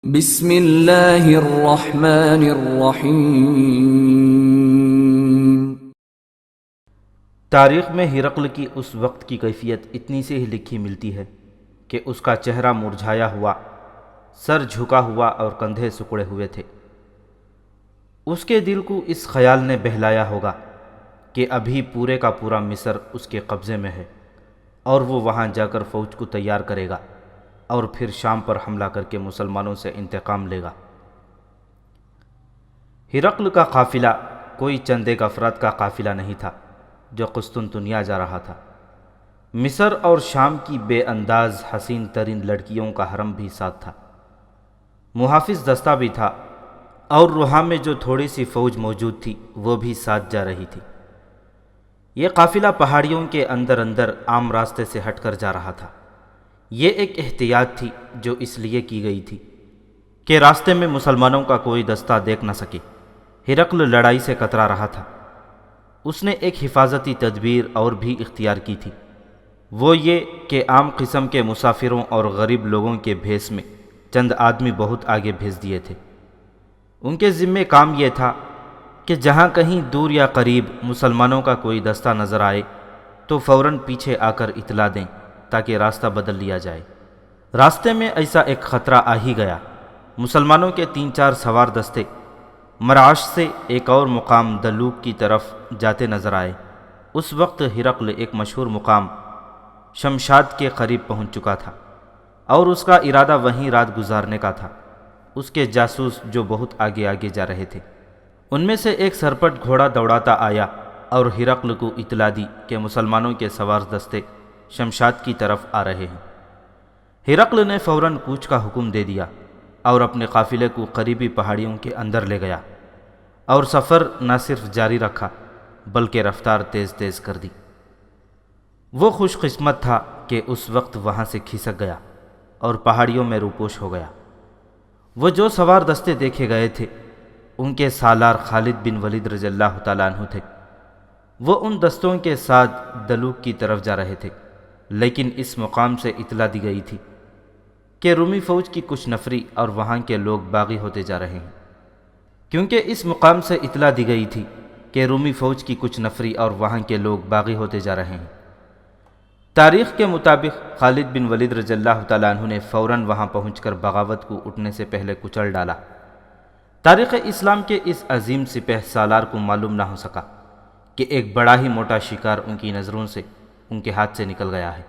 بسم اللہ الرحمن الرحیم۔ تاریخ میں ہرقل کی اس وقت کی کیفیت اتنی سے ہی لکھی ملتی ہے کہ اس کا چہرہ مرجھایا ہوا، سر جھکا ہوا اور کندھے سکڑے ہوئے تھے۔ اس کے دل کو اس خیال نے بہلایا ہوگا کہ ابھی پورے کا پورا مصر اس کے قبضے میں ہے اور وہ وہاں جا کر فوج کو تیار کرے گا اور پھر شام پر حملہ کر کے مسلمانوں سے انتقام لے گا۔ ہرقل کا قافلہ کوئی چند ایک افراد کا قافلہ نہیں تھا جو قسطنطنیہ جا رہا تھا۔ مصر اور شام کی بے انداز حسین ترین لڑکیوں کا حرم بھی ساتھ تھا، محافظ دستہ بھی تھا، اور روحا میں جو تھوڑی سی فوج موجود تھی وہ بھی ساتھ جا رہی تھی۔ یہ قافلہ پہاڑیوں کے اندر اندر عام راستے سے ہٹ کر جا رہا تھا۔ یہ ایک احتیاط تھی جو اس لیے کی گئی تھی کہ راستے میں مسلمانوں کا کوئی دستہ دیکھ نہ سکے۔ ہرقل لڑائی سے کترا رہا تھا۔ اس نے ایک حفاظتی تدبیر اور بھی اختیار کی تھی، وہ یہ کہ عام قسم کے مسافروں اور غریب لوگوں کے بھیس میں چند آدمی بہت آگے بھیج دیے تھے۔ ان کے ذمے کام یہ تھا کہ جہاں کہیں دور یا قریب مسلمانوں کا کوئی دستہ نظر آئے تو فوراً پیچھے آ کر اطلاع دیں تاکہ راستہ بدل لیا جائے۔ راستے میں ایسا ایک خطرہ آ ہی گیا۔ مسلمانوں کے 3-4 سوار دستے مراش سے ایک اور مقام دلوک کی طرف جاتے نظر آئے۔ اس وقت ہرقل ایک مشہور مقام شمشاد کے قریب پہنچ چکا تھا اور اس کا ارادہ وہیں رات گزارنے کا تھا۔ اس کے جاسوس جو بہت آگے آگے جا رہے تھے، ان میں سے ایک سرپٹ گھوڑا دوڑاتا آیا اور ہرقل کو اطلاع دی کہ مسلمانوں کے سوار دستے شمشاد کی طرف آ رہے ہیں۔ ہرقل نے فوراً کوچ کا حکم دے دیا اور اپنے قافلے کو قریبی پہاڑیوں کے اندر لے گیا اور سفر نہ صرف جاری رکھا بلکہ رفتار تیز تیز کر دی۔ وہ خوش قسمت تھا کہ اس وقت وہاں سے کھسک گیا اور پہاڑیوں میں روپوش ہو گیا۔ وہ جو سوار دستے دیکھے گئے تھے ان کے سالار خالد بن ولید رضی اللہ تعالیٰ عنہ تھے۔ وہ ان دستوں کے ساتھ دلوک کی طرف جا رہے تھے، لیکن اس مقام سے اطلاع دی گئی تھی کہ رومی فوج کی کچھ نفری اور وہاں کے لوگ باغی ہوتے جا رہے ہیں۔ کیونکہ اس مقام سے اطلاع دی گئی تھی کہ رومی فوج کی کچھ نفری اور وہاں کے لوگ باغی ہوتے جا رہے ہیں، تاریخ کے مطابق خالد بن ولید رضی اللہ تعالیٰ عنہ نے فوراً وہاں پہنچ کر بغاوت کو اٹھنے سے پہلے کچل ڈالا۔ تاریخ اسلام کے اس عظیم سپہ سالار کو معلوم نہ ہو سکا کہ ایک بڑا ہی موٹا شکار ان کی نظروں سے ان کے ہاتھ سے نکل گیا ہے۔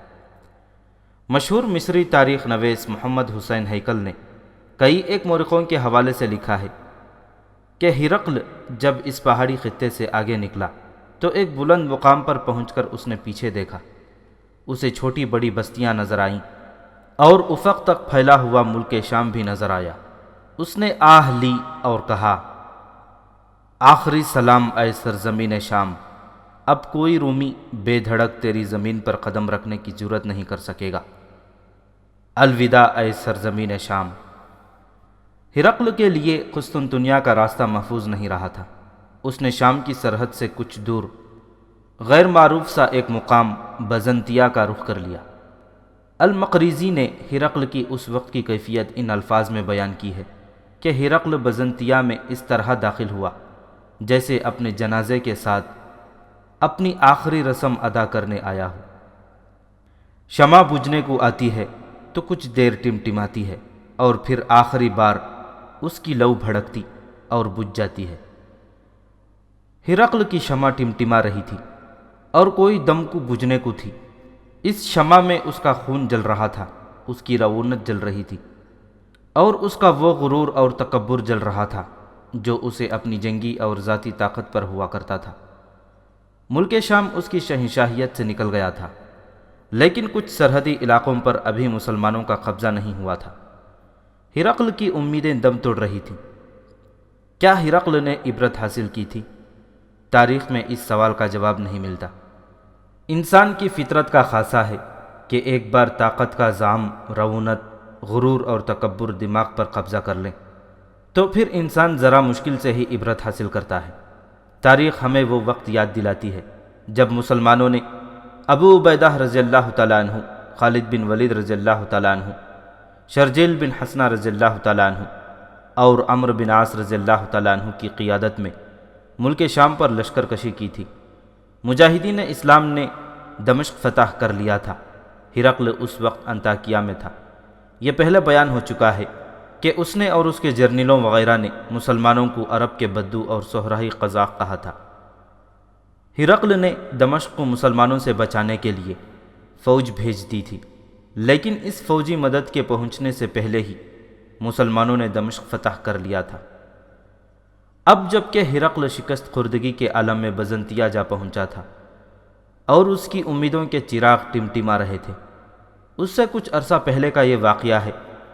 مشہور مصری تاریخ نویس محمد حسین ہیکل نے کئی ایک مورخوں کے حوالے سے لکھا ہے کہ ہرقل جب اس پہاڑی خطے سے آگے نکلا تو ایک بلند مقام پر پہنچ کر اس نے پیچھے دیکھا۔ اسے چھوٹی بڑی بستیاں نظر آئیں اور افق تک پھیلا ہوا ملک شام بھی نظر آیا۔ اس نے آہ لی اور کہا، آخری سلام اے سرزمین شام، اب کوئی رومی بے دھڑک تیری زمین پر قدم رکھنے کی جرت نہیں کر سکے گا۔ الوداع اے سرزمین شام۔ ہرقل کے لیے قسطنطنیہ کا راستہ محفوظ نہیں رہا تھا۔ اس نے شام کی سرحد سے کچھ دور غیر معروف سا ایک مقام بزنطیہ کا رخ کر لیا۔ المقریزی نے ہرقل کی اس وقت کی کیفیت ان الفاظ میں بیان کی ہے کہ ہرقل بزنطیہ میں اس طرح داخل ہوا جیسے اپنے جنازے کے ساتھ اپنی آخری رسم ادا کرنے آیا ہو۔ شمع بجھنے کو آتی ہے تو کچھ دیر ٹمٹماتی ہے اور پھر آخری بار اس کی لو بھڑکتی اور بجھ جاتی ہے۔ ہرقل کی شمع ٹمٹما رہی تھی اور کوئی دم کو بجھنے کو تھی۔ اس شمع میں اس کا خون جل رہا تھا، اس کی رعونت جل رہی تھی اور اس کا وہ غرور اور تکبر جل رہا تھا جو اسے اپنی جنگی اور ذاتی طاقت پر ہوا کرتا تھا۔ ملک شام اس کی شہنشاہیت سے نکل گیا تھا، لیکن کچھ سرحدی علاقوں پر ابھی مسلمانوں کا قبضہ نہیں ہوا تھا۔ ہرقل کی امیدیں دم توڑ رہی تھیں۔ کیا ہرقل نے عبرت حاصل کی تھی؟ تاریخ میں اس سوال کا جواب نہیں ملتا۔ انسان کی فطرت کا خاصہ ہے کہ ایک بار طاقت کا زعم، رعونت، غرور اور تکبر دماغ پر قبضہ کر لیں تو پھر انسان ذرا مشکل سے ہی عبرت حاصل کرتا ہے۔ تاریخ ہمیں وہ وقت یاد دلاتی ہے جب مسلمانوں نے ابو عبیدہ رضی اللہ تعالیٰ عنہ، خالد بن ولید رضی اللہ تعالیٰ عنہ، شرجیل بن حسنہ رضی اللہ تعالیٰ عنہ اور عمرو بن عاص رضی اللہ تعالیٰ عنہ کی قیادت میں ملک شام پر لشکر کشی کی تھی۔ مجاہدین اسلام نے دمشق فتح کر لیا تھا۔ ہرقل اس وقت انطاکیہ میں تھا۔ یہ پہلے بیان ہو چکا ہے کہ اس نے اور اس کے جرنیلوں وغیرہ نے مسلمانوں کو عرب کے بدو اور صحرائی قزاق کہا تھا۔ ہرقل نے دمشق کو مسلمانوں سے بچانے کے لیے فوج بھیج دی تھی، لیکن اس فوجی مدد کے پہنچنے سے پہلے ہی مسلمانوں نے دمشق فتح کر لیا تھا۔ اب جب کہ ہرقل شکست خوردگی کے عالم میں بزنطیہ جا پہنچا تھا اور اس کی امیدوں کے چراغ ٹمٹما رہے تھے، اس سے کچھ عرصہ پہلے کا یہ واقعہ ہے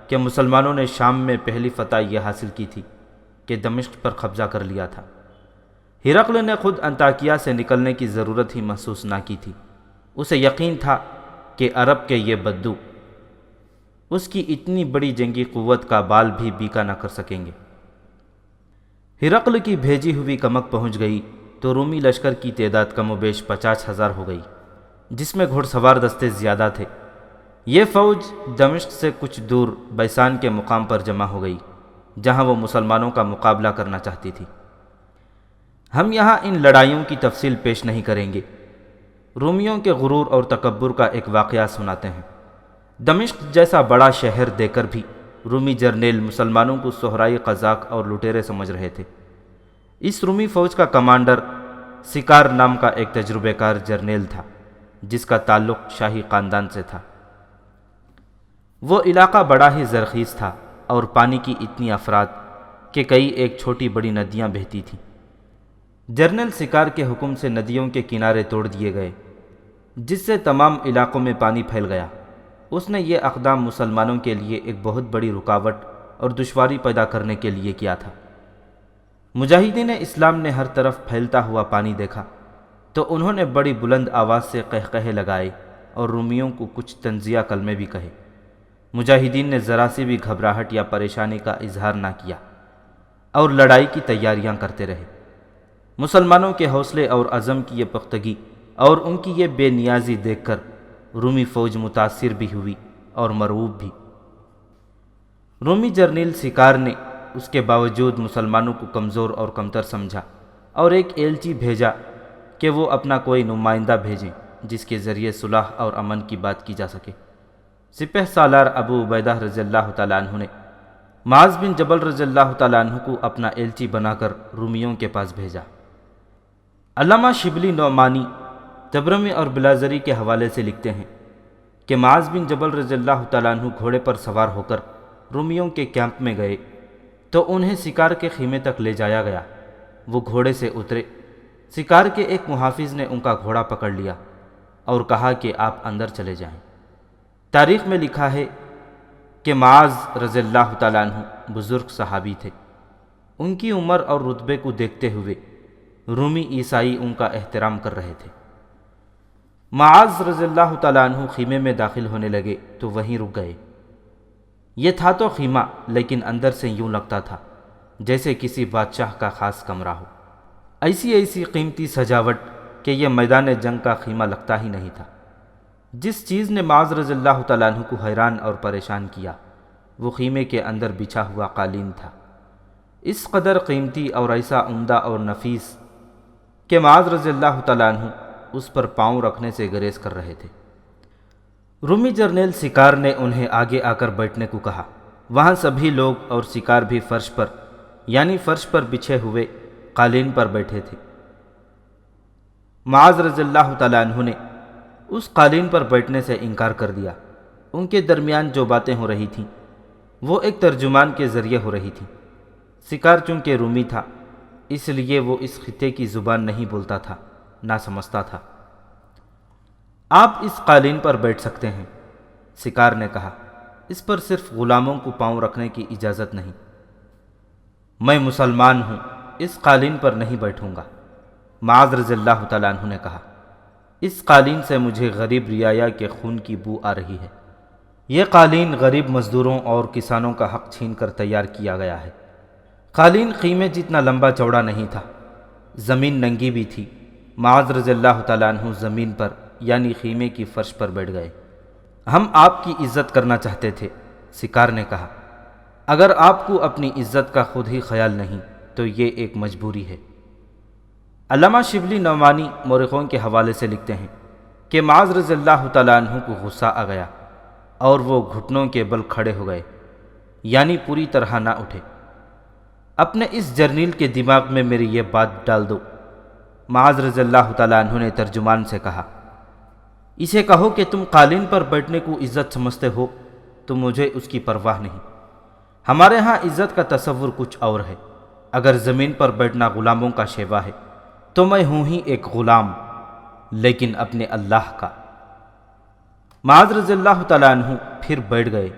کہ مسلمانوں نے شام میں پہلی فتح یہ حاصل کی تھی کہ دمشق پر قبضہ کر لیا تھا۔ ہرقل نے خود انطاکیہ سے نکلنے کی ضرورت ہی محسوس نہ کی تھی۔ اسے یقین تھا کہ عرب کے یہ بدو اس کی اتنی بڑی جنگی قوت کا بال بھی بیکا نہ کر سکیں گے۔ ہرقل کی بھیجی ہوئی کمک پہنچ گئی تو رومی لشکر کی تعداد کم و بیش 50,000 ہو گئی، جس میں گھوڑ سوار دستے زیادہ تھے۔ یہ فوج دمشق سے کچھ دور بیسان کے مقام پر جمع ہو گئی، جہاں وہ مسلمانوں کا مقابلہ کرنا چاہتی تھی۔ ہم یہاں ان لڑائیوں کی تفصیل پیش نہیں کریں گے، رومیوں کے غرور اور تکبر کا ایک واقعہ سناتے ہیں۔ دمشق جیسا بڑا شہر دے کر بھی رومی جرنیل مسلمانوں کو صحرائی قزاق اور لٹیرے سمجھ رہے تھے۔ اس رومی فوج کا کمانڈر سکار نام کا ایک تجربہ کار جرنیل تھا، جس کا تعلق شاہی خاندان سے تھا۔ وہ علاقہ بڑا ہی زرخیز تھا اور پانی کی اتنی افراد کہ کئی ایک چھوٹی بڑی ندیاں بہتی تھیں۔ جرنیل سکار کے حکم سے ندیوں کے کنارے توڑ دیے گئے، جس سے تمام علاقوں میں پانی پھیل گیا۔ اس نے یہ اقدام مسلمانوں کے لیے ایک بہت بڑی رکاوٹ اور دشواری پیدا کرنے کے لیے کیا تھا۔ مجاہدین اسلام نے ہر طرف پھیلتا ہوا پانی دیکھا تو انہوں نے بڑی بلند آواز سے قہقہے لگائے اور رومیوں کو کچھ طنزیہ کلمے بھی کہے۔ مجاہدین نے ذرا سی بھی گھبراہٹ یا پریشانی کا اظہار نہ کیا اور لڑائی کی تیاریاں کرتے رہے۔ مسلمانوں کے حوصلے اور عزم کی یہ پختگی اور ان کی یہ بے نیازی دیکھ کر رومی فوج متاثر بھی ہوئی اور مرعوب بھی۔ رومی جرنیل سکار نے اس کے باوجود مسلمانوں کو کمزور اور کمتر سمجھا اور ایک ایلچی بھیجا کہ وہ اپنا کوئی نمائندہ بھیجیں جس کے ذریعے صلح اور امن کی بات کی جا سکے۔ سپہ سالار ابو عبیدہ رضی اللہ تعالیٰ عنہ نے معاذ بن جبل رضی اللہ تعالیٰ عنہ کو اپنا ایلچی بنا کر رومیوں کے پاس بھیجا۔ علامہ شبلی نعمانی تبرمی اور بلازری کے حوالے سے لکھتے ہیں کہ معاذ بن جبل رضی اللہ تعالیٰ عنہ گھوڑے پر سوار ہو کر رومیوں کے کیمپ میں گئے تو انہیں سکار کے خیمے تک لے جایا گیا۔ وہ گھوڑے سے اترے، سکار کے ایک محافظ نے ان کا گھوڑا پکڑ لیا اور کہا کہ آپ اندر چلے جائیں۔ تاریخ میں لکھا ہے کہ معاذ رضی اللہ تعالیٰ عنہ بزرگ صحابی تھے۔ ان کی عمر اور رتبے کو دیکھتے ہوئے رومی عیسائی ان کا احترام کر رہے تھے۔ معاذ رضی اللہ تعالیٰ عنہ خیمے میں داخل ہونے لگے تو وہیں رک گئے۔ یہ تھا تو خیمہ، لیکن اندر سے یوں لگتا تھا جیسے کسی بادشاہ کا خاص کمرہ ہو۔ ایسی قیمتی سجاوٹ کہ یہ میدان جنگ کا خیمہ لگتا ہی نہیں تھا۔ جس چیز نے معاذ رضی اللہ تعالیٰ عنہ کو حیران اور پریشان کیا وہ خیمے کے اندر بچھا ہوا قالین تھا، اس قدر قیمتی اور ایسا عمدہ اور نفیس کہ معاذ رضی اللہ تعالیٰ عنہ اس پر پاؤں رکھنے سے گریز کر رہے تھے۔ رومی جرنیل سکار نے انہیں آگے آ کر بیٹھنے کو کہا۔ وہاں سبھی لوگ اور سکار بھی فرش پر بچھے ہوئے قالین پر بیٹھے تھے۔ معاذ رضی اللہ تعالیٰ عنہ نے اس قالین پر بیٹھنے سے انکار کر دیا۔ ان کے درمیان جو باتیں ہو رہی تھیں وہ ایک ترجمان کے ذریعے ہو رہی تھیں۔ سکار چونکہ رومی تھا اس لیے وہ اس خطے کی زبان نہیں بولتا تھا، نہ سمجھتا تھا۔ آپ اس قالین پر بیٹھ سکتے ہیں، سکار نے کہا، اس پر صرف غلاموں کو پاؤں رکھنے کی اجازت نہیں۔ میں مسلمان ہوں، اس قالین پر نہیں بیٹھوں گا، معاذ رضی اللہ تعالیٰ عنہ نے کہا۔ اس قالین سے مجھے غریب رعایا کے خون کی بو آ رہی ہے۔ یہ قالین غریب مزدوروں اور کسانوں کا حق چھین کر تیار کیا گیا ہے۔ قالین خیمے جتنا لمبا چوڑا نہیں تھا، زمین ننگی بھی تھی۔ معاذ رضی اللہ تعالیٰ عنہ زمین پر یعنی خیمے کی فرش پر بیٹھ گئے۔ ہم آپ کی عزت کرنا چاہتے تھے، سکار نے کہا، اگر آپ کو اپنی عزت کا خود ہی خیال نہیں تو یہ ایک مجبوری ہے۔ علامہ شبلی نعمانی مورخوں کے حوالے سے لکھتے ہیں کہ معاذ رضی اللہ تعالیٰ عنہ کو غصہ آ گیا اور وہ گھٹنوں کے بل کھڑے ہو گئے، یعنی پوری طرح نہ اٹھے۔ اپنے اس جرنیل کے دماغ میں میری یہ بات ڈال دو۔ معاذ رضی اللہ تعالیٰ عنہ نے ترجمان سے کہا، اسے کہو کہ تم قالین پر بیٹھنے کو عزت سمجھتے ہو تو مجھے اس کی پرواہ نہیں۔ ہمارے ہاں عزت کا تصور کچھ اور ہے۔ اگر زمین پر بیٹھنا غلاموں کا شیوا ہے تو میں ہوں ہی ایک غلام، لیکن اپنے اللہ کا۔ معاذ رضی اللہ تعالیٰ عنہ پھر بیٹھ گئے،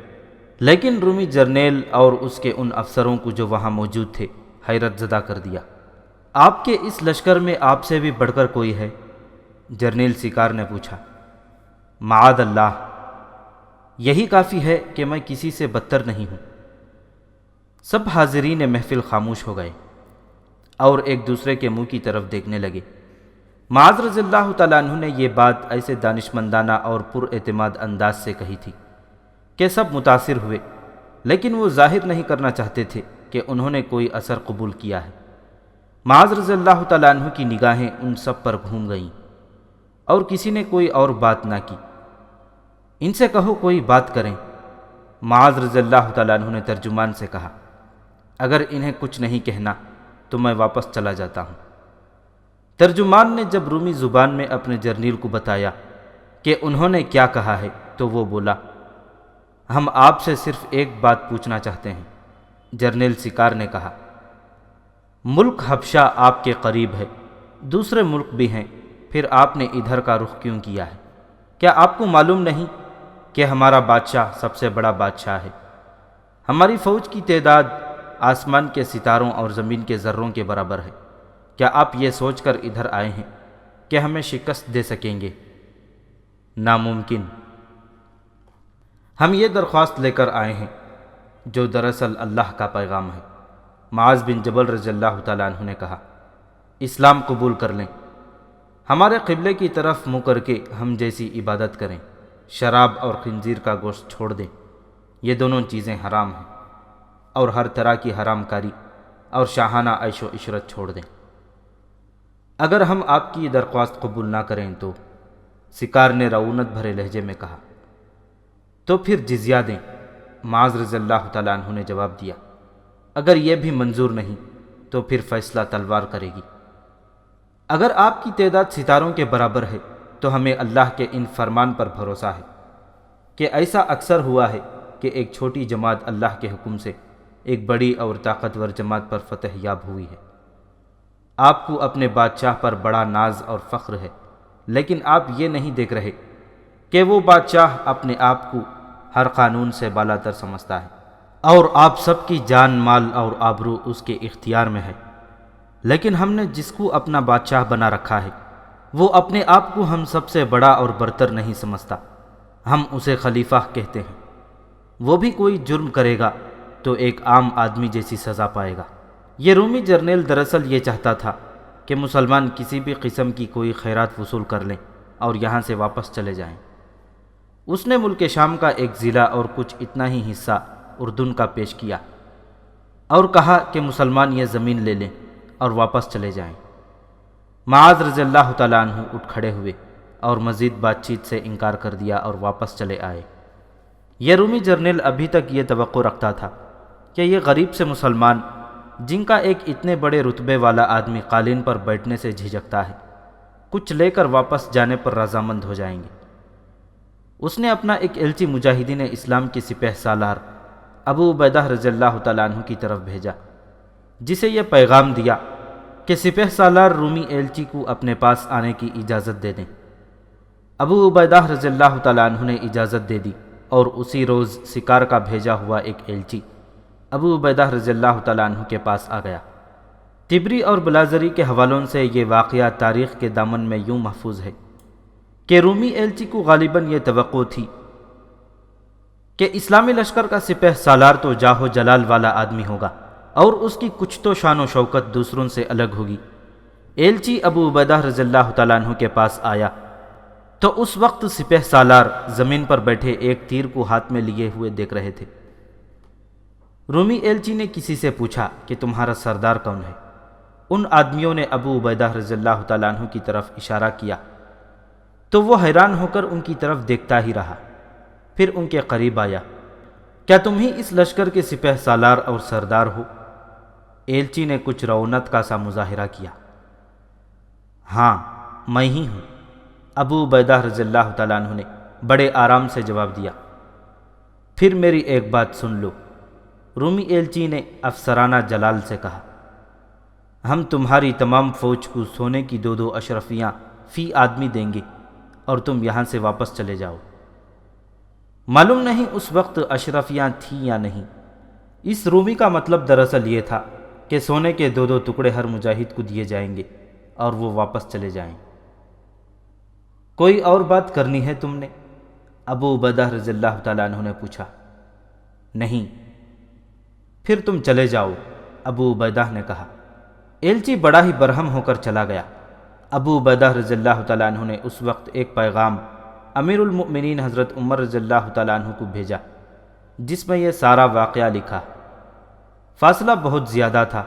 لیکن رومی جرنیل اور اس کے ان افسروں کو جو وہاں موجود تھے حیرت زدہ کر دیا۔ آپ کے اس لشکر میں آپ سے بھی بڑھ کر کوئی ہے؟ جرنیل سکار نے پوچھا۔ معاذ اللہ، یہی کافی ہے کہ میں کسی سے بدتر نہیں ہوں۔ سب حاضرین محفل خاموش ہو گئے اور ایک دوسرے کے منہ کی طرف دیکھنے لگے۔ معاذ رضی اللہ تعالیٰ عنہ نے یہ بات ایسے دانشمندانہ اور پر اعتماد انداز سے کہی تھی کہ سب متاثر ہوئے، لیکن وہ ظاہر نہیں کرنا چاہتے تھے کہ انہوں نے کوئی اثر قبول کیا ہے۔ معاذ رضی اللہ تعالیٰ عنہ کی نگاہیں ان سب پر گھوم گئیں اور کسی نے کوئی اور بات نہ کی۔ ان سے کہو کوئی بات کریں۔ معاذ رضی اللہ تعالیٰ عنہ نے ترجمان سے کہا، اگر انہیں کچھ نہیں کہنا تو میں واپس چلا جاتا ہوں۔ ترجمان نے جب رومی زبان میں اپنے جرنیل کو بتایا کہ انہوں نے کیا کہا ہے تو وہ بولا، ہم آپ سے صرف ایک بات پوچھنا چاہتے ہیں۔ جرنیل سکار نے کہا، ملک حبشہ آپ کے قریب ہے، دوسرے ملک بھی ہیں، پھر آپ نے ادھر کا رخ کیوں کیا ہے؟ کیا آپ کو معلوم نہیں کہ ہمارا بادشاہ سب سے بڑا بادشاہ ہے؟ ہماری فوج کی تعداد آسمان کے ستاروں اور زمین کے ذروں کے برابر ہے۔ کیا آپ یہ سوچ کر ادھر آئے ہیں کہ ہمیں شکست دے سکیں گے؟ ناممکن۔ ہم یہ درخواست لے کر آئے ہیں جو دراصل اللہ کا پیغام ہے۔ معاذ بن جبل رضی اللہ تعالیٰ عنہ نے کہا، اسلام قبول کر لیں، ہمارے قبلے کی طرف منہ کر کے ہم جیسی عبادت کریں، شراب اور خنزیر کا گوشت چھوڑ دیں، یہ دونوں چیزیں حرام ہیں، اور ہر طرح کی حرام کاری اور شاہانہ عیش و عشرت چھوڑ دیں۔ اگر ہم آپ کی درخواست قبول نہ کریں تو، سکار نے رعونت بھرے لہجے میں کہا، تو پھر جزیہ دیں۔ معاذ رضی اللہ تعالیٰ عنہ نے جواب دیا، اگر یہ بھی منظور نہیں تو پھر فیصلہ تلوار کرے گی۔ اگر آپ کی تعداد ستاروں کے برابر ہے تو ہمیں اللہ کے ان فرمان پر بھروسہ ہے کہ ایسا اکثر ہوا ہے کہ ایک چھوٹی جماعت اللہ کے حکم سے ایک بڑی اور طاقتور جماعت پر فتح یاب ہوئی ہے۔ آپ کو اپنے بادشاہ پر بڑا ناز اور فخر ہے، لیکن آپ یہ نہیں دیکھ رہے کہ وہ بادشاہ اپنے آپ کو ہر قانون سے بالاتر سمجھتا ہے، اور آپ سب کی جان مال اور آبرو اس کے اختیار میں ہے۔ لیکن ہم نے جس کو اپنا بادشاہ بنا رکھا ہے وہ اپنے آپ کو ہم سب سے بڑا اور برتر نہیں سمجھتا، ہم اسے خلیفہ کہتے ہیں۔ وہ بھی کوئی جرم کرے گا تو ایک عام آدمی جیسی سزا پائے گا۔ یہ رومی جرنیل دراصل یہ چاہتا تھا کہ مسلمان کسی بھی قسم کی کوئی خیرات وصول کر لیں اور یہاں سے واپس چلے جائیں۔ اس نے ملک شام کا ایک ضلع اور کچھ اتنا ہی حصہ اردن کا پیش کیا اور کہا کہ مسلمان یہ زمین لے لیں اور واپس چلے جائیں۔ معاذ رضی اللہ تعالیٰ عنہ اٹھ کھڑے ہوئے اور مزید بات چیت سے انکار کر دیا اور واپس چلے آئے۔ یہ رومی جرنیل ابھی تک یہ توقع رکھتا تھا کہ یہ غریب سے مسلمان جن کا ایک اتنے بڑے رتبے والا آدمی قالین پر بیٹھنے سے جھجکتا ہے، کچھ لے کر واپس جانے پر رضامند ہو جائیں گے۔ اس نے اپنا ایک ایلچی مجاہدین اسلام کے سپہ سالار ابو عبیدہ رضی اللہ تعالیٰ عنہ کی طرف بھیجا، جسے یہ پیغام دیا کہ سپہ سالار رومی ایلچی کو اپنے پاس آنے کی اجازت دے دیں۔ ابو عبیدہ رضی اللہ تعالیٰ عنہ نے اجازت دے دی اور اسی روز سکار کا بھیجا ہوا ایک ایلچی ابو عبیدہ رضی اللہ تعالیٰ عنہ کے پاس آ گیا۔ طبری اور بلازری کے حوالوں سے یہ واقعہ تاریخ کے دامن میں یوں محفوظ ہے کہ رومی ایلچی کو غالباً یہ توقع تھی کہ اسلامی لشکر کا سپہ سالار تو جاہ و جلال والا آدمی ہوگا اور اس کی کچھ تو شان و شوکت دوسروں سے الگ ہوگی۔ ایلچی ابو عبیدہ رضی اللہ تعالیٰ عنہ کے پاس آیا تو اس وقت سپہ سالار زمین پر بیٹھے ایک تیر کو ہاتھ میں لیے ہوئے دیکھ رہے تھے۔ رومی ایلچی نے کسی سے پوچھا کہ تمہارا سردار کون ہے؟ ان آدمیوں نے ابو عبیدہ رضی اللہ تعالیٰ عنہ کی طرف اشارہ کیا تو وہ حیران ہو کر ان کی طرف دیکھتا ہی رہا، پھر ان کے قریب آیا۔ کیا تم ہی اس لشکر کے سپہ سالار اور سردار ہو؟ ایلچی نے کچھ رعونت کا سا مظاہرہ کیا۔ ہاں میں ہی ہوں، ابو عبیدہ رضی اللہ تعالیٰ عنہ نے بڑے آرام سے جواب دیا۔ پھر میری ایک بات سن لو، رومی ایلچی نے افسرانہ جلال سے کہا، ہم تمہاری تمام فوج کو سونے کی 2 اشرفیاں فی آدمی دیں گے اور تم یہاں سے واپس چلے جاؤ۔ معلوم نہیں اس وقت اشرفیاں تھیں یا نہیں۔ اس رومی کا مطلب دراصل یہ تھا کہ سونے کے 2 ٹکڑے ہر مجاہد کو دیے جائیں گے اور وہ واپس چلے جائیں۔ کوئی اور بات کرنی ہے تم نے؟ ابو عبیدہ رضی اللہ تعالیٰ عنہ نے پوچھا۔ نہیں۔ پھر تم چلے جاؤ، ابو عبیدہ نے کہا۔ ایلچی بڑا ہی برہم ہو کر چلا گیا۔ ابو عبیدہ رضی اللہ تعالیٰ عنہ نے اس وقت ایک پیغام امیر المؤمنین حضرت عمر رضی اللہ تعالیٰ عنہ کو بھیجا جس میں یہ سارا واقعہ لکھا۔ فاصلہ بہت زیادہ تھا،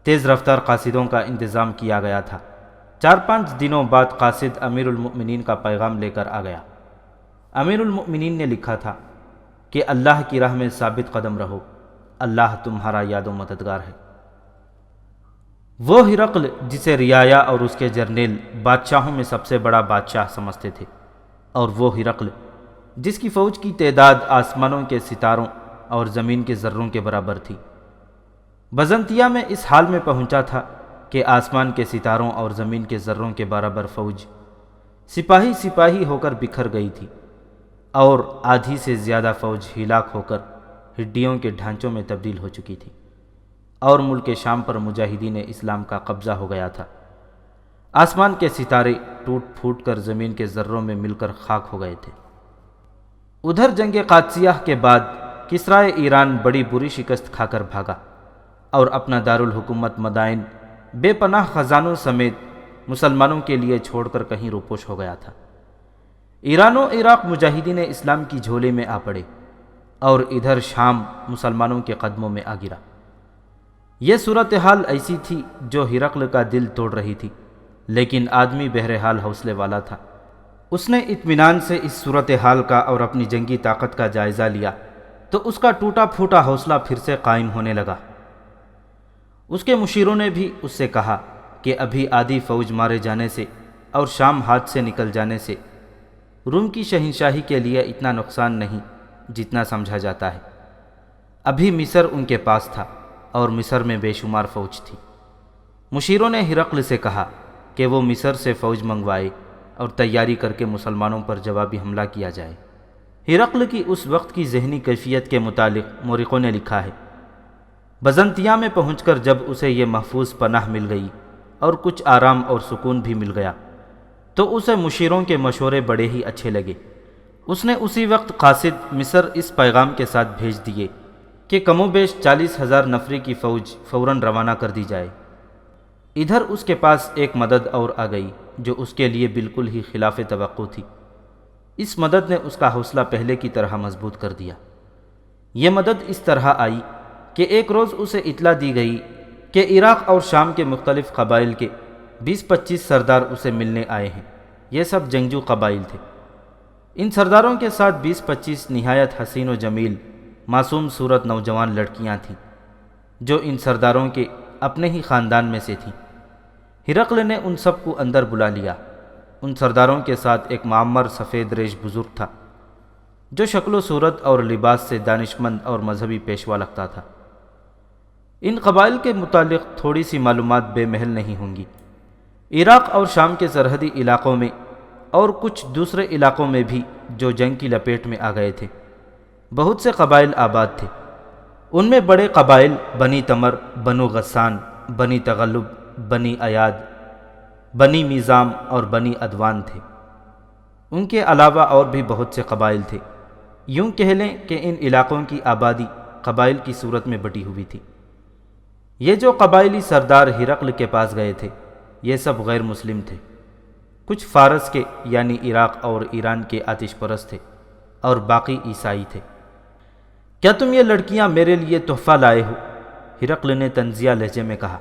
تیز رفتار قاصدوں کا انتظام کیا گیا تھا۔ 4-5 دنوں بعد قاصد امیر المؤمنین کا پیغام لے کر آ گیا۔ امیر المؤمنین نے لکھا تھا کہ اللہ کی راہ میں ثابت قدم رہو، اللہ تمہارا یاد و مددگار ہے۔ وہ ہرقل جسے رعایا اور اس کے جرنیل بادشاہوں میں سب سے بڑا بادشاہ سمجھتے تھے، اور وہ ہرقل جس کی فوج کی تعداد آسمانوں کے ستاروں اور زمین کے ذروں کے برابر تھی، بزنطیہ میں اس حال میں پہنچا تھا کہ آسمان کے ستاروں اور زمین کے ذروں کے برابر فوج سپاہی سپاہی ہو کر بکھر گئی تھی، اور آدھی سے زیادہ فوج ہلاک ہو کر ہڈیوں کے ڈھانچوں میں تبدیل ہو چکی تھی، اور ملک شام پر مجاہدین اسلام کا قبضہ ہو گیا تھا۔ آسمان کے ستارے ٹوٹ پھوٹ کر زمین کے ذروں میں مل کر خاک ہو گئے تھے۔ ادھر جنگ قادسیہ کے بعد کسرائے ایران بڑی بری شکست کھا کر بھاگا اور اپنا دارالحکومت مدائن بے پناہ خزانوں سمیت مسلمانوں کے لیے چھوڑ کر کہیں روپوش ہو گیا تھا۔ ایران و عراق مجاہدین اسلام کی جھولے میں آ پڑے، اور ادھر شام مسلمانوں کے قدموں میں آ گرا۔ یہ صورتحال ایسی تھی جو ہرقل کا دل توڑ رہی تھی، لیکن آدمی بہرحال حوصلے والا تھا۔ اس نے اطمینان سے اس صورتحال کا اور اپنی جنگی طاقت کا جائزہ لیا تو اس کا ٹوٹا پھوٹا حوصلہ پھر سے قائم ہونے لگا۔ اس کے مشیروں نے بھی اس سے کہا کہ ابھی آدھی فوج مارے جانے سے اور شام ہاتھ سے نکل جانے سے روم کی شہنشاہی کے لیے اتنا نقصان نہیں جتنا سمجھا جاتا ہے۔ ابھی مصر ان کے پاس تھا اور مصر میں بے شمار فوج تھی۔ مشیروں نے ہرقل سے کہا کہ وہ مصر سے فوج منگوائے اور تیاری کر کے مسلمانوں پر جوابی حملہ کیا جائے۔ ہرقل کی اس وقت کی ذہنی کیفیت کے متعلق مورخوں نے لکھا ہے، بزنطیہ میں پہنچ کر جب اسے یہ محفوظ پناہ مل گئی اور کچھ آرام اور سکون بھی مل گیا تو اسے مشیروں کے مشورے بڑے ہی اچھے لگے۔ اس نے اسی وقت قاصد مصر اس پیغام کے ساتھ بھیج دیے کہ کم و بیش 40,000 نفری کی فوج فوراً روانہ کر دی جائے۔ ادھر اس کے پاس ایک مدد اور آ گئی جو اس کے لیے بالکل ہی خلاف توقع تھی۔ اس مدد نے اس کا حوصلہ پہلے کی طرح مضبوط کر دیا۔ یہ مدد اس طرح آئی کہ ایک روز اسے اطلاع دی گئی کہ عراق اور شام کے مختلف قبائل کے 20-25 سردار اسے ملنے آئے ہیں۔ یہ سب جنگجو قبائل تھے۔ ان سرداروں کے ساتھ 20-25 نہایت حسین و جمیل معصوم صورت نوجوان لڑکیاں تھیں جو ان سرداروں کے اپنے ہی خاندان میں سے تھیں۔ ہرقل نے ان سب کو اندر بلا لیا۔ ان سرداروں کے ساتھ ایک معمر سفید ریش بزرگ تھا جو شکل و صورت اور لباس سے دانشمند اور مذہبی پیشوا لگتا تھا۔ ان قبائل کے متعلق تھوڑی سی معلومات بے محل نہیں ہوں گی۔ عراق اور شام کے سرحدی علاقوں میں اور کچھ دوسرے علاقوں میں بھی جو جنگ کی لپیٹ میں آ گئے تھے بہت سے قبائل آباد تھے۔ ان میں بڑے قبائل بنی تمر، بنو غسان، بنی تغلب، بنی ایاد، بنی میزام اور بنی ادوان تھے۔ ان کے علاوہ اور بھی بہت سے قبائل تھے۔ یوں کہہ لیں کہ ان علاقوں کی آبادی قبائل کی صورت میں بٹی ہوئی تھی۔ یہ جو قبائلی سردار ہرقل کے پاس گئے تھے یہ سب غیر مسلم تھے۔ کچھ فارس کے یعنی عراق اور ایران کے آتش پرست تھے اور باقی عیسائی تھے۔ کیا تم یہ لڑکیاں میرے لیے تحفہ لائے ہو؟ ہرقل نے طنزیہ لہجے میں کہا۔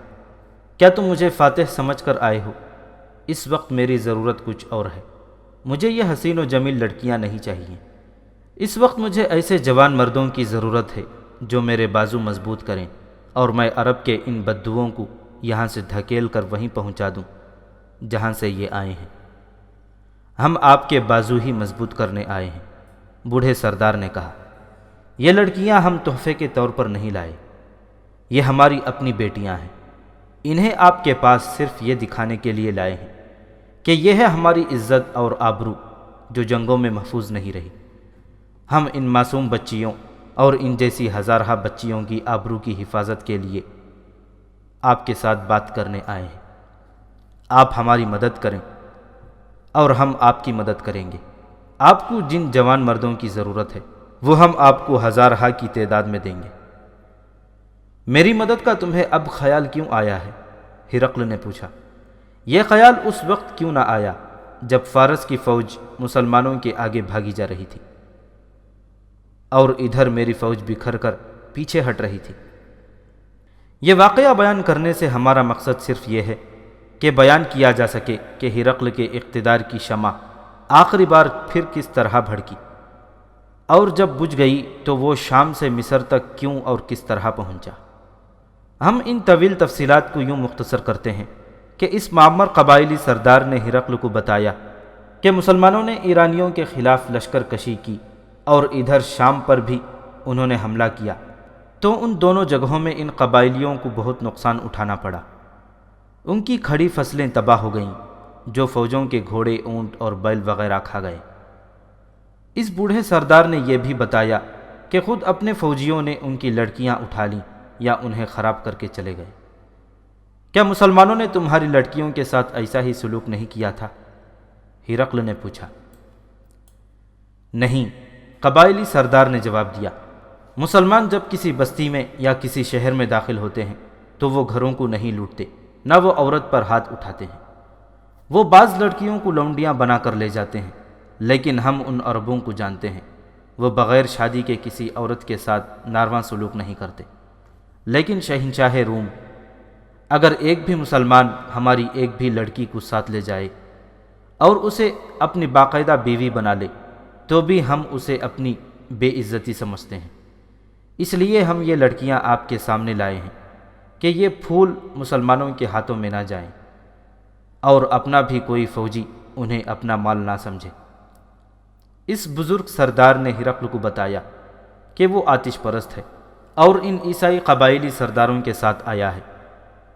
کیا تم مجھے فاتح سمجھ کر آئے ہو؟ اس وقت میری ضرورت کچھ اور ہے۔ مجھے یہ حسین و جمیل لڑکیاں نہیں چاہیے۔ اس وقت مجھے ایسے جوان مردوں کی ضرورت ہے جو میرے بازو مضبوط کریں اور میں عرب کے ان بدوؤں کو یہاں سے دھکیل کر وہیں پہنچا دوں جہاں سے یہ آئے ہیں۔ ہم آپ کے بازو ہی مضبوط کرنے آئے ہیں، بوڑھے سردار نے کہا۔ یہ لڑکیاں ہم تحفے کے طور پر نہیں لائے، یہ ہماری اپنی بیٹیاں ہیں۔ انہیں آپ کے پاس صرف یہ دکھانے کے لیے لائے ہیں کہ یہ ہے ہماری عزت اور آبرو جو جنگوں میں محفوظ نہیں رہی۔ ہم ان معصوم بچیوں اور ان جیسی ہزارہ بچیوں کی آبرو کی حفاظت کے لیے آپ کے ساتھ بات کرنے آئے ہیں۔ آپ ہماری مدد کریں اور ہم آپ کی مدد کریں گے۔ آپ کو جن جوان مردوں کی ضرورت ہے وہ ہم آپ کو ہزارہ کی تعداد میں دیں گے۔ میری مدد کا تمہیں اب خیال کیوں آیا ہے؟ ہرقل نے پوچھا۔ یہ خیال اس وقت کیوں نہ آیا جب فارس کی فوج مسلمانوں کے آگے بھاگی جا رہی تھی اور ادھر میری فوج بکھر کر پیچھے ہٹ رہی تھی؟ یہ واقعہ بیان کرنے سے ہمارا مقصد صرف یہ ہے کہ بیان کیا جا سکے کہ ہرقل کے اقتدار کی شمع آخری بار پھر کس طرح بھڑکی، اور جب بجھ گئی تو وہ شام سے مصر تک کیوں اور کس طرح پہنچا۔ ہم ان طویل تفصیلات کو یوں مختصر کرتے ہیں کہ اس معمر قبائلی سردار نے ہرقل کو بتایا کہ مسلمانوں نے ایرانیوں کے خلاف لشکر کشی کی اور ادھر شام پر بھی انہوں نے حملہ کیا، تو ان دونوں جگہوں میں ان قبائلیوں کو بہت نقصان اٹھانا پڑا۔ ان کی کھڑی فصلیں تباہ ہو گئیں جو فوجوں کے گھوڑے، اونٹ اور بیل وغیرہ کھا گئے۔ اس بوڑھے سردار نے یہ بھی بتایا کہ خود اپنے فوجیوں نے ان کی لڑکیاں اٹھا لیں یا انہیں خراب کر کے چلے گئے۔ کیا مسلمانوں نے تمہاری لڑکیوں کے ساتھ ایسا ہی سلوک نہیں کیا تھا؟ ہرقل نے پوچھا۔ نہیں، قبائلی سردار نے جواب دیا۔ مسلمان جب کسی بستی میں یا کسی شہر میں داخل ہوتے ہیں تو وہ گھروں کو نہیں لوٹتے، نہ وہ عورت پر ہاتھ اٹھاتے ہیں۔ وہ بعض لڑکیوں کو لونڈیاں بنا کر لے جاتے ہیں، لیکن ہم ان عربوں کو جانتے ہیں، وہ بغیر شادی کے کسی عورت کے ساتھ نارواں سلوک نہیں کرتے۔ لیکن شہنشاہ روم، اگر ایک بھی مسلمان ہماری ایک بھی لڑکی کو ساتھ لے جائے اور اسے اپنی باقاعدہ بیوی بنا لے تو بھی ہم اسے اپنی بے عزتی سمجھتے ہیں۔ اس لیے ہم یہ لڑکیاں آپ کے سامنے لائے ہیں کہ یہ پھول مسلمانوں کے ہاتھوں میں نہ جائیں اور اپنا بھی کوئی فوجی انہیں اپنا مال نہ سمجھے۔ اس بزرگ سردار نے ہرقل کو بتایا کہ وہ آتش پرست ہے اور ان عیسائی قبائلی سرداروں کے ساتھ آیا ہے۔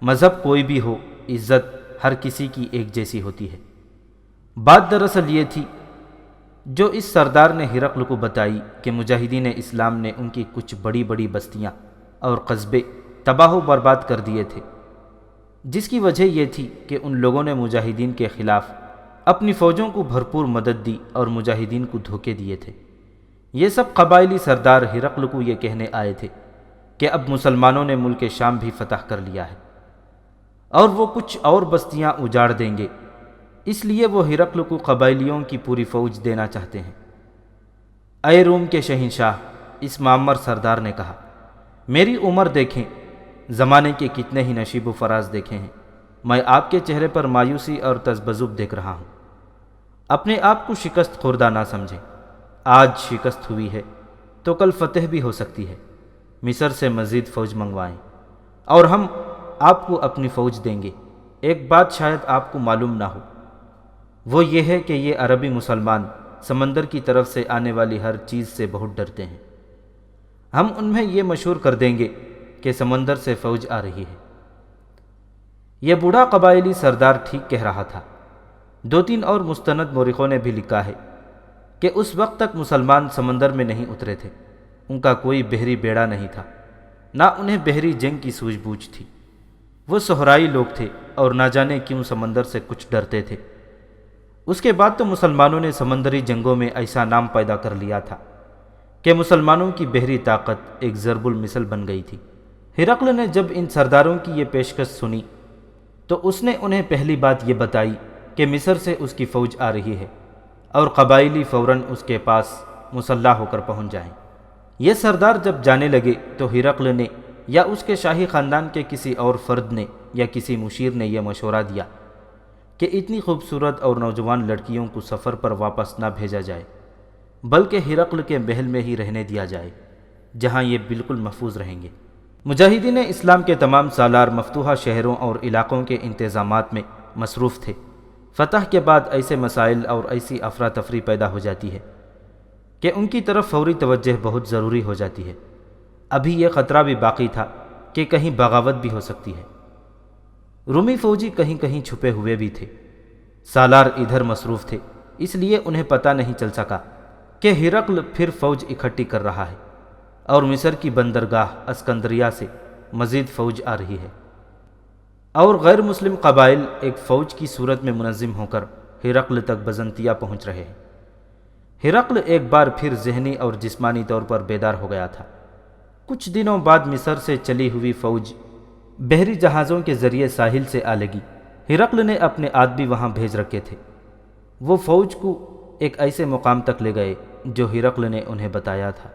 مذہب کوئی بھی ہو، عزت ہر کسی کی ایک جیسی ہوتی ہے۔ بات دراصل یہ تھی جو اس سردار نے ہرقل کو بتائی کہ مجاہدین اسلام نے ان کی کچھ بڑی بڑی بستیاں اور قصبے تباہ و برباد کر دیے تھے، جس کی وجہ یہ تھی کہ ان لوگوں نے مجاہدین کے خلاف اپنی فوجوں کو بھرپور مدد دی اور مجاہدین کو دھوکے دیے تھے۔ یہ سب قبائلی سردار ہرقل کو یہ کہنے آئے تھے کہ اب مسلمانوں نے ملک شام بھی فتح کر لیا ہے اور وہ کچھ اور بستیاں اجاڑ دیں گے، اس لیے وہ ہرقل کو قبائلیوں کی پوری فوج دینا چاہتے ہیں۔ اے روم کے شہنشاہ، اس معمر سردار نے کہا، میری عمر دیکھیں، زمانے کے کتنے ہی نشیب و فراز دیکھے ہیں، میں آپ کے چہرے پر مایوسی اور تذبذب دیکھ رہا ہوں۔ اپنے آپ کو شکست خوردہ نہ سمجھیں، آج شکست ہوئی ہے تو کل فتح بھی ہو سکتی ہے۔ مصر سے مزید فوج منگوائیں اور ہم آپ کو اپنی فوج دیں گے۔ ایک بات شاید آپ کو معلوم نہ ہو، وہ یہ ہے کہ یہ عربی مسلمان سمندر کی طرف سے آنے والی ہر چیز سے بہت ڈرتے ہیں۔ ہم ان میں یہ مشہور کر دیں گے کہ سمندر سے فوج آ رہی ہے۔ یہ بوڑھا قبائلی سردار ٹھیک کہہ رہا تھا۔ دو تین اور مستند مورخوں نے بھی لکھا ہے کہ اس وقت تک مسلمان سمندر میں نہیں اترے تھے، ان کا کوئی بحری بیڑا نہیں تھا، نہ انہیں بحری جنگ کی سوجھ بوجھ تھی۔ وہ صحرائی لوگ تھے اور نہ جانے کیوں سمندر سے کچھ ڈرتے تھے۔ اس کے بعد تو مسلمانوں نے سمندری جنگوں میں ایسا نام پیدا کر لیا تھا کہ مسلمانوں کی بحری طاقت ایک ضرب المثل بن گئی تھی۔ ہرقل نے جب ان سرداروں کی یہ پیشکش سنی تو اس نے انہیں پہلی بات یہ بتائی کہ مصر سے اس کی فوج آ رہی ہے اور قبائلی فوراً اس کے پاس مسلح ہو کر پہنچ جائیں۔ یہ سردار جب جانے لگے تو ہرقل نے یا اس کے شاہی خاندان کے کسی اور فرد نے یا کسی مشیر نے یہ مشورہ دیا کہ اتنی خوبصورت اور نوجوان لڑکیوں کو سفر پر واپس نہ بھیجا جائے، بلکہ ہرقل کے محل میں ہی رہنے دیا جائے، جہاں یہ بالکل محفوظ رہیں گے۔ مجاہدین اسلام کے تمام سالار مفتوحہ شہروں اور علاقوں کے انتظامات میں مصروف تھے۔ فتح کے بعد ایسے مسائل اور ایسی افراتفری پیدا ہو جاتی ہے کہ ان کی طرف فوری توجہ بہت ضروری ہو جاتی ہے۔ ابھی یہ خطرہ بھی باقی تھا کہ کہیں بغاوت بھی ہو سکتی ہے۔ رومی فوجی کہیں کہیں چھپے ہوئے بھی تھے۔ سالار ادھر مصروف تھے، اس لیے انہیں پتہ نہیں چل سکا کہ ہرقل پھر فوج اکٹھی کر رہا ہے اور مصر کی بندرگاہ اسکندریہ سے مزید فوج آ رہی ہے، اور غیر مسلم قبائل ایک فوج کی صورت میں منظم ہو کر ہرقل تک بزنطیہ پہنچ رہے ہیں۔ ہرقل ایک بار پھر ذہنی اور جسمانی طور پر بیدار ہو گیا تھا۔ کچھ دنوں بعد مصر سے چلی ہوئی فوج بحری جہازوں کے ذریعے ساحل سے آ لگی۔ ہرقل نے اپنے آدمی وہاں بھیج رکھے تھے۔ وہ فوج کو ایک ایسے مقام تک لے گئے جو ہرقل نے انہیں بتایا تھا۔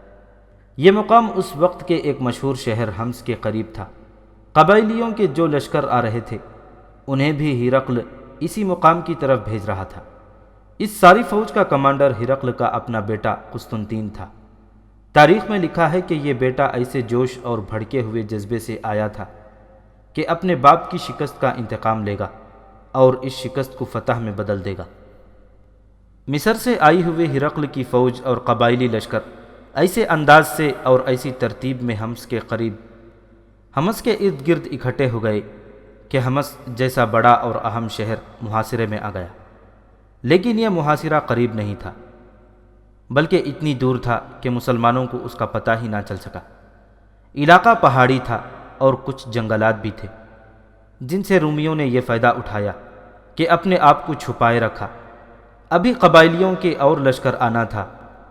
یہ مقام اس وقت کے ایک مشہور شہر حمص کے قریب تھا۔ قبائلیوں کے جو لشکر آ رہے تھے انہیں بھی ہرقل اسی مقام کی طرف بھیج رہا تھا۔ اس ساری فوج کا کمانڈر ہرقل کا اپنا بیٹا قسطنطین تھا۔ تاریخ میں لکھا ہے کہ یہ بیٹا ایسے جوش اور بھڑکے ہوئے جذبے سے آیا تھا کہ اپنے باپ کی شکست کا انتقام لے گا اور اس شکست کو فتح میں بدل دے گا۔ مصر سے آئی ہوئی ہرقل کی فوج اور قبائلی لشکر ایسے انداز سے اور ایسی ترتیب میں حمص کے ارد گرد اکٹھے ہو گئے کہ حمص جیسا بڑا اور اہم شہر محاصرے میں آ گیا۔ لیکن یہ محاصرہ قریب نہیں تھا، بلکہ اتنی دور تھا کہ مسلمانوں کو اس کا پتہ ہی نہ چل سکا۔ علاقہ پہاڑی تھا اور کچھ جنگلات بھی تھے، جن سے رومیوں نے یہ فائدہ اٹھایا کہ اپنے آپ کو چھپائے رکھا۔ ابھی قبائلیوں کے اور لشکر آنا تھا،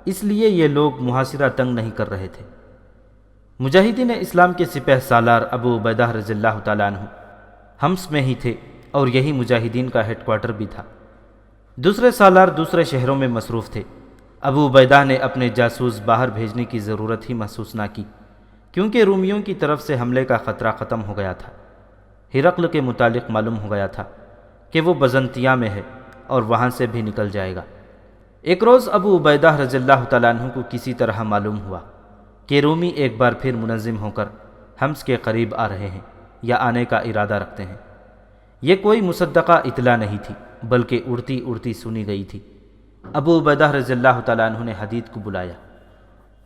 اس لیے یہ لوگ محاصرہ تنگ نہیں کر رہے تھے۔ مجاہدین اسلام کے سپہ سالار ابو عبیدہ رضی اللہ تعالیٰ عنہ حمص میں ہی تھے اور یہی مجاہدین کا ہیڈ کوارٹر بھی تھا۔ دوسرے سالار دوسرے شہروں میں مصروف تھے۔ ابو عبیدہ نے اپنے جاسوس باہر بھیجنے کی ضرورت ہی محسوس نہ کی، کیونکہ رومیوں کی طرف سے حملے کا خطرہ ختم ہو گیا تھا۔ ہرقل کے متعلق معلوم ہو گیا تھا کہ وہ بزنطیہ میں ہے اور وہاں سے بھی نکل جائے گا۔ ایک روز ابو عبیدہ رضی اللہ تعالیٰ عنہ کو کسی طرح معلوم ہوا کہ رومی ایک بار پھر منظم ہو کر حمص کے قریب آ رہے ہیں یا آنے کا ارادہ رکھتے ہیں۔ یہ کوئی مصدقہ اطلاع نہیں تھی، بلکہ اڑتی اڑتی سنی گئی تھی۔ ابو عبیدہ رضی اللہ تعالیٰ عنہ نے حدید کو بلایا۔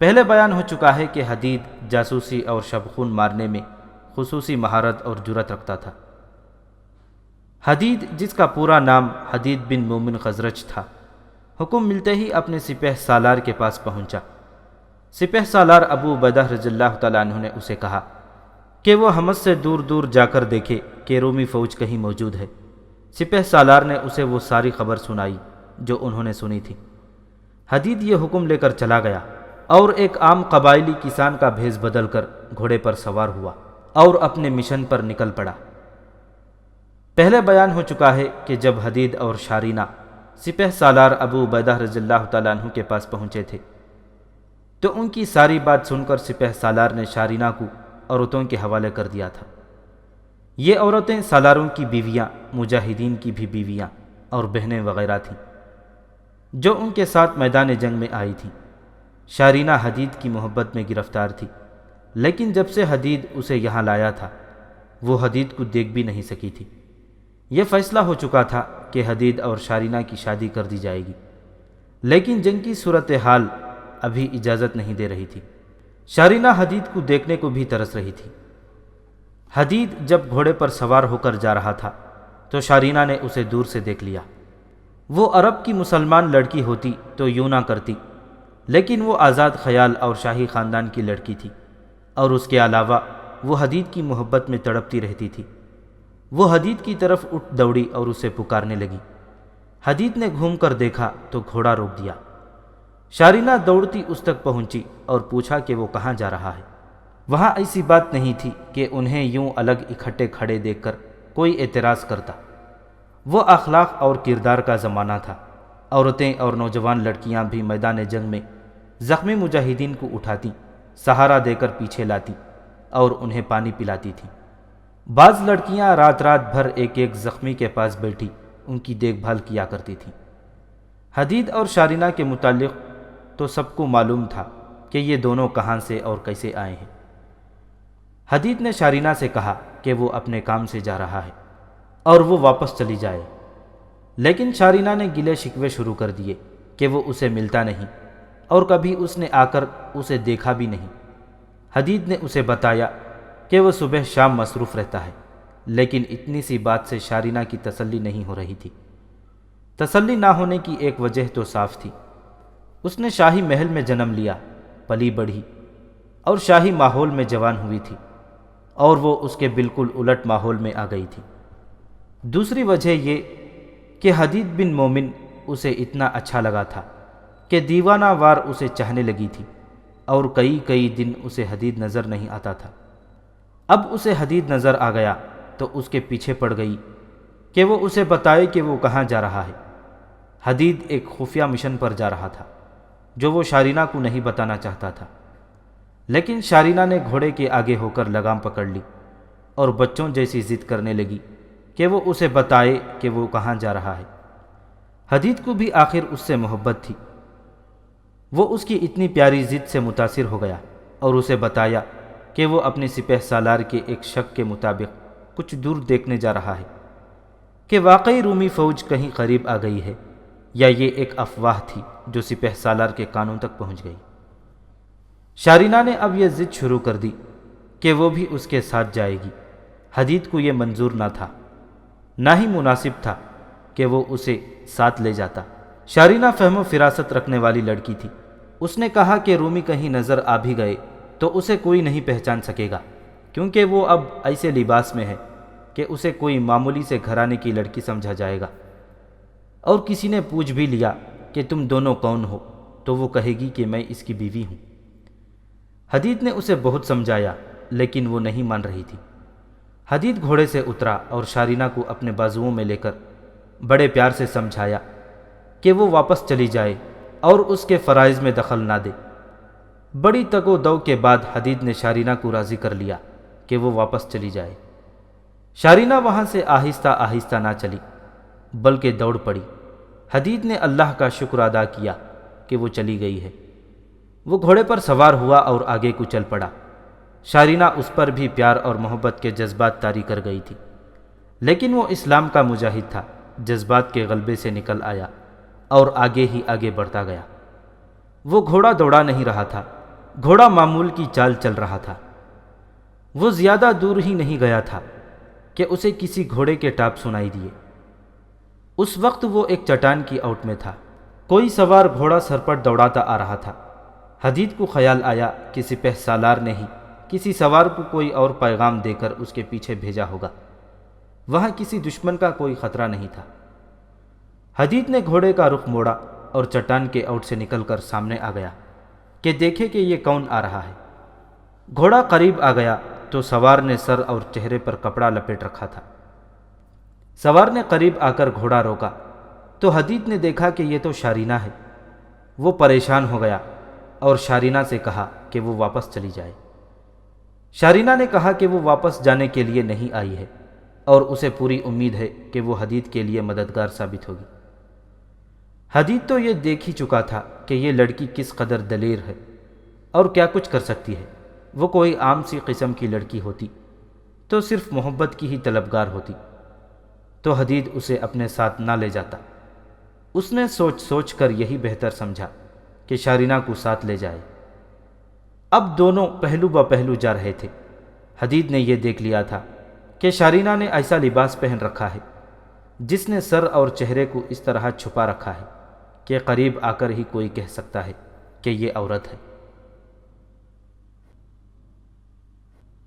پہلے بیان ہو چکا ہے کہ حدید جاسوسی اور شبخون مارنے میں خصوصی مہارت اور جرأت رکھتا تھا۔ حدید، جس کا پورا نام حدید بن مومن خزرج تھا، حکم ملتے ہی اپنے سپہ سالار کے پاس پہنچا۔ سپہ سالار ابو عبیدہ رضی اللہ تعالیٰ عنہ نے اسے کہا کہ وہ حمص سے دور دور جا کر دیکھے کہ رومی فوج کہیں موجود ہے۔ سپہ سالار نے اسے وہ ساری خبر سنائی جو انہوں نے سنی تھی۔ حدید یہ حکم لے کر چلا گیا اور ایک عام قبائلی کسان کا بھیس بدل کر گھوڑے پر سوار ہوا اور اپنے مشن پر نکل پڑا۔ پہلے بیان ہو چکا ہے کہ جب حدید اور شارینہ سپہ سالار ابو عبیدہ رضی اللہ تعالیٰ عنہ کے پاس پہنچے تھے تو ان کی ساری بات سن کر سپہ سالار نے شارینہ کو عورتوں کے حوالے کر دیا تھا۔ یہ عورتیں سالاروں کی بیویاں، مجاہدین کی بھی بیویاں اور بہنیں وغیرہ تھیں جو ان کے ساتھ میدان جنگ میں آئی تھیں۔ شارینہ حدید کی محبت میں گرفتار تھی، لیکن جب سے حدید اسے یہاں لایا تھا وہ حدید کو دیکھ بھی نہیں سکی تھی۔ یہ فیصلہ ہو چکا تھا کہ حدید اور شارینہ کی شادی کر دی جائے گی، لیکن جنگ کی صورتحال ابھی اجازت نہیں دے رہی تھی۔ شارینہ حدید کو دیکھنے کو بھی ترس رہی تھی۔ حدید جب گھوڑے پر سوار ہو کر جا رہا تھا تو شارینہ نے اسے دور سے دیکھ لیا۔ وہ عرب کی مسلمان لڑکی ہوتی تو یوں نہ کرتی، لیکن وہ آزاد خیال اور شاہی خاندان کی لڑکی تھی، اور اس کے علاوہ وہ حدید کی محبت میں تڑپتی رہتی تھی۔ وہ حدید کی طرف اٹھ دوڑی اور اسے پکارنے لگی۔ حدید نے گھوم کر دیکھا تو گھوڑا روک دیا۔ شارینہ دوڑتی اس تک پہنچی اور پوچھا کہ وہ کہاں جا رہا ہے۔ وہاں ایسی بات نہیں تھی کہ انہیں یوں الگ اکٹھے کھڑے دیکھ کر کوئی اعتراض کرتا۔ وہ اخلاق اور کردار کا زمانہ تھا۔ عورتیں اور نوجوان لڑکیاں بھی میدان جنگ میں زخمی مجاہدین کو اٹھاتی سہارا دے کر پیچھے لاتی اور انہیں پانی پلاتی تھیں۔ بعض لڑکیاں رات رات بھر ایک ایک زخمی کے پاس بیٹھی ان کی دیکھ بھال کیا کرتی تھیں۔ حدید اور شارینہ کے متعلق تو سب کو معلوم تھا کہ یہ دونوں کہاں سے اور کیسے آئے ہیں۔ حدید نے شارینہ سے کہا کہ وہ اپنے کام سے جا رہا ہے اور وہ واپس چلی جائے، لیکن شارینہ نے گلے شکوے شروع کر دیے کہ وہ اسے ملتا نہیں اور کبھی اس نے آ کر اسے دیکھا بھی نہیں۔ حدید نے اسے بتایا کہ وہ صبح شام مصروف رہتا ہے، لیکن اتنی سی بات سے شارینہ کی تسلی نہیں ہو رہی تھی۔ تسلی نہ ہونے کی ایک وجہ تو صاف تھی، اس نے شاہی محل میں جنم لیا، پلی بڑھی اور شاہی ماحول میں جوان ہوئی تھی، اور وہ اس کے بالکل الٹ ماحول میں آ گئی تھی۔ دوسری وجہ یہ کہ حدید بن مومن اسے اتنا اچھا لگا تھا کہ دیوانہ وار اسے چاہنے لگی تھی، اور کئی دن اسے حدید نظر نہیں آتا تھا۔ اب اسے حدید نظر آ گیا تو اس کے پیچھے پڑ گئی کہ وہ اسے بتائے کہ وہ کہاں جا رہا ہے۔ حدید ایک خفیہ مشن پر جا رہا تھا جو وہ شارینہ کو نہیں بتانا چاہتا تھا، لیکن شارینہ نے گھوڑے کے آگے ہو کر لگام پکڑ لی اور بچوں جیسی ضد کرنے لگی کہ وہ اسے بتائے کہ وہ کہاں جا رہا ہے۔ حدید کو بھی آخر اس سے محبت تھی، وہ اس کی اتنی پیاری ضد سے متاثر ہو گیا اور اسے بتایا کہ وہ اپنی سپہ سالار کے ایک شک کے مطابق کچھ دور دیکھنے جا رہا ہے کہ واقعی رومی فوج کہیں قریب آ گئی ہے یا یہ ایک افواہ تھی جو سپہ سالار کے کانوں تک پہنچ گئی۔ شارینہ نے اب یہ ضد شروع کر دی کہ وہ بھی اس کے ساتھ جائے گی۔ حدید کو یہ منظور نہ تھا، نہ ہی مناسب تھا کہ وہ اسے ساتھ لے جاتا۔ شارینہ فہم و فراست رکھنے والی لڑکی تھی، اس نے کہا کہ رومی کہیں نظر آ بھی گئے تو اسے کوئی نہیں پہچان سکے گا، کیونکہ وہ اب ایسے لباس میں ہے کہ اسے کوئی معمولی سے گھرانے کی لڑکی سمجھا جائے گا، اور کسی نے پوچھ بھی لیا کہ تم دونوں کون ہو تو وہ کہے گی کہ میں اس کی بیوی ہوں۔ حدید نے اسے بہت سمجھایا لیکن وہ نہیں مان رہی تھی۔ حدید گھوڑے سے اترا اور شارینہ کو اپنے بازوؤں میں لے کر بڑے پیار سے سمجھایا کہ وہ واپس چلی جائے اور اس کے فرائض میں دخل نہ دے۔ بڑی تگ و دو کے بعد حدید نے شارینہ کو راضی کر لیا کہ وہ واپس چلی جائے۔ شارینہ وہاں سے آہستہ آہستہ نہ چلی بلکہ دوڑ پڑی۔ حدید نے اللہ کا شکر ادا کیا کہ وہ چلی گئی ہے۔ وہ گھوڑے پر سوار ہوا اور آگے کو چل پڑا۔ شارینہ اس پر بھی پیار اور محبت کے جذبات طاری کر گئی تھی، لیکن وہ اسلام کا مجاہد تھا، جذبات کے غلبے سے نکل آیا اور آگے ہی آگے بڑھتا گیا۔ وہ گھوڑا دوڑا نہیں رہا تھا، گھوڑا معمول کی چال چل رہا تھا۔ وہ زیادہ دور ہی نہیں گیا تھا کہ اسے کسی گھوڑے کے ٹاپ سنائی دیے۔ اس وقت وہ ایک چٹان کی اوٹ میں تھا، کوئی سوار گھوڑا سر پر دوڑاتا آ رہا تھا۔ حدید کو خیال آیا کہ سپہ سالار نے ہی کسی سوار کو کوئی اور پیغام دے کر اس کے پیچھے بھیجا ہوگا، وہاں کسی دشمن کا کوئی خطرہ نہیں تھا۔ حدید نے گھوڑے کا رخ موڑا اور چٹان کے اوٹ سے نکل کر سامنے آ گیا کہ دیکھے کہ یہ کون آ رہا ہے۔ گھوڑا قریب آ گیا تو سوار نے سر اور چہرے پر کپڑا لپیٹ رکھا تھا۔ سوار نے قریب آ کر گھوڑا روکا تو حدید نے دیکھا کہ یہ تو شارینہ ہے۔ وہ پریشان ہو گیا اور شارینہ سے کہا کہ وہ واپس چلی جائے۔ شارینہ نے کہا کہ وہ واپس جانے کے لیے نہیں آئی ہے اور اسے پوری امید ہے کہ وہ حدید کے لیے مددگار ثابت ہوگی۔ حدید تو یہ دیکھ ہی چکا تھا کہ یہ لڑکی کس قدر دلیر ہے اور کیا کچھ کر سکتی ہے۔ وہ کوئی عام سی قسم کی لڑکی ہوتی تو صرف محبت کی ہی طلبگار ہوتی تو حدید اسے اپنے ساتھ نہ لے جاتا۔ اس نے سوچ کر یہی بہتر سمجھا کہ شارینہ کو ساتھ لے جائے۔ اب دونوں پہلو بہ پہلو جا رہے تھے۔ حدید نے یہ دیکھ لیا تھا کہ شارینہ نے ایسا لباس پہن رکھا ہے جس نے سر اور چہرے کو اس طرح چھپا رکھا ہے کہ قریب آ کر ہی کوئی کہہ سکتا ہے کہ یہ عورت ہے۔